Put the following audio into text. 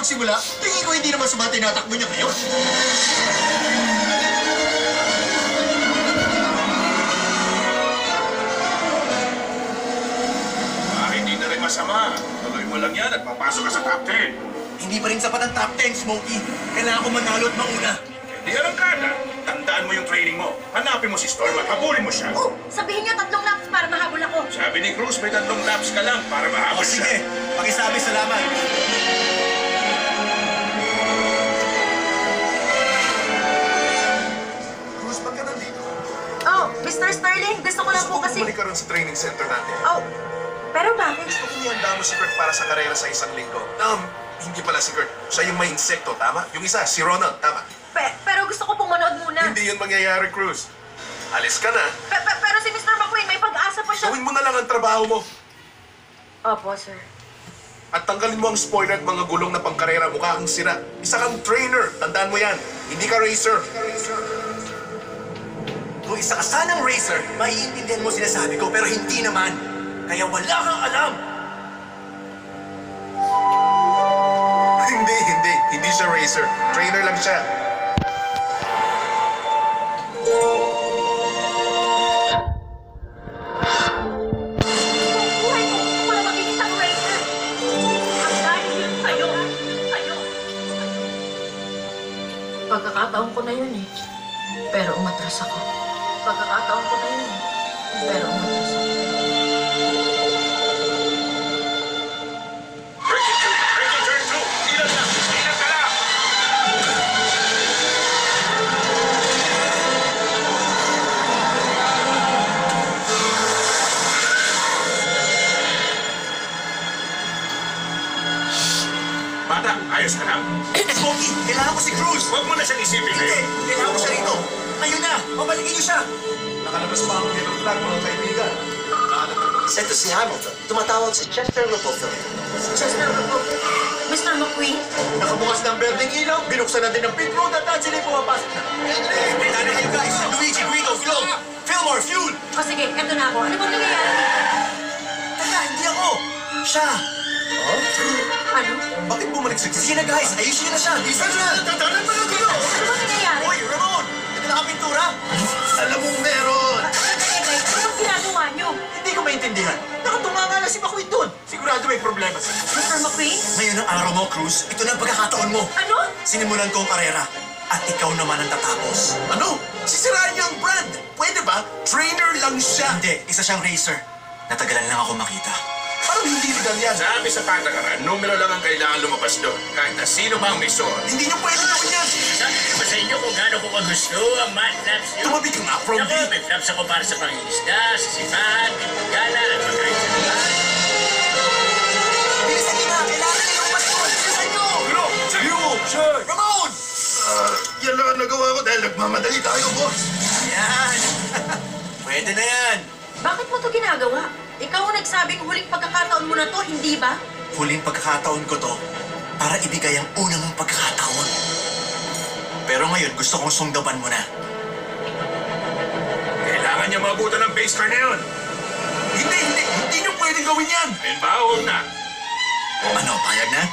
magsimula. Tingin ko hindi naman sa mga tinatakbo niya ngayon. Hindi na rin masama. Tuloy mo lang yan at papasok ka sa top 10. Hindi pa rin sapat ang top 10, Smokey. Kailangan ko manalo at mauna. Hindi arangkada. Tandaan mo yung training mo. Hanapin mo si Storm at habulin mo siya. Oh, sabihin niyo 3 laps para mahabol ako. Sabi ni Cruz, may 3 laps ka lang para mahabol siya. Sige, pakisabi salamat. Cruz, ba't ka nandito? Oh, Mr. Sterling, gusto ko lang po kasi... Bumalik ka rin sa training center natin. Oh, pero bakit? Gusto kong ihanda mo si Kurt para sa karera sa isang linggo. Hindi pala si Kurt. Siya yung may insekto, tama? Yung isa, si Ronald, tama? Pero gusto ko pong manood muna. Hindi yun mangyayari, Cruz. Alis ka na. Pero si Mr. McQueen, may pag-asa pa siya. Gawin mo na lang ang trabaho mo. Opo, sir. At tanggalin mo ang spoiler at mga gulong na pangkarera. Mukha kang sira. Isa kang trainer. Tandaan mo yan. Hindi ka racer. Kung isa ka sanang racer, maiintindihan mo sinasabi ko, pero hindi naman. Kaya wala kang alam. Hindi. Hindi siya racer. Trainer lang siya. Buhay ko, wala maging isang racer. Ang dahil yun sa'yo. Pagkakataon ko na yun eh. Pero umatras ako. Pagkakataon ko na yun eh. Pero umatras ako. Breaking turn 2. Ilan lang. Ilan ka lang. Bata, ayos ka lang. Smokey, kailangan ko si Cruz. Huwag mo na siyang isipin Hindi, ngayon. kailangan ko siya rito. Ngayon na, mabalikin niyo siya. Nakalabas pa ang yellow flag, mga kaibigan. Ito si Hamilton. Tumatawag si Chester Ruppelfield. Mr. McQueen? Nakabukas na ang berdeng ilaw, binuksan na din ang pit road at sila yung pumapasok na. Kailangan na kayo guys. Luigi, Guido, Flo, Fillmore, Fuel. O sige, eto na ako. Ano bang nangyayari? Teka, hindi ako. Siya. Ano? Bakit bumalik sa Sige na guys, ayusin niyo na siya. Bisa na. Tatanan mo ng gulo. Ano bang nangyayari? Hoy, Ramon! Ito na ang pintura. Alam mong meron. Ano bang ginagawa niyo? Hindi ko maintindihan. Nakatunganga na si McQueen doon. Sigurado may problema siya. Mr. McQueen? Ngayon ang araw mo, Cruz. Ito na ang pagkakataon mo. Ano? Sinimulan ko ang karera. At ikaw naman ang tatapos. Ano? Sisiraan niya ang brand. Pwede ba? Trainer lang siya. Hindi, isa siyang racer. Natagalan lang ako makita. Parang hindi legal yan. Sabi sa patakaran, numero lang ang kailangan lumabas doon. Kahit na sino ba ang may suot. Hindi niyo pwede gawin yan. Sabi ko ba sa inyo kung gaano ko kagusto ang mat flaps nyo? Tumabi ka nga from Ako, may flaps ako para sa pangingisda, sa sipahan, pipagala, at pagkain sa bahay. Bilisan niyo na! Kailangan niyo yung patrol! Bilisan niyo! Bro, sa'yo! Sure! Ramon! Yan lang ang nagawa ko dahil nagmamadali tayo, boss. Yan! Pwede na yan! Bakit mo to ginagawa? Ikaw ang nagsabing huling pagkakataon mo na to, hindi ba? Huling pagkakataon ko to para ibigay ang unang mong pagkakataon. Pero ngayon, gusto kong sungdaban mo na. Kailangan niya maabutan ng base car na yun. Hindi niyo pwedeng gawin yan. Ayun ba, huwag na. Ano, payag na?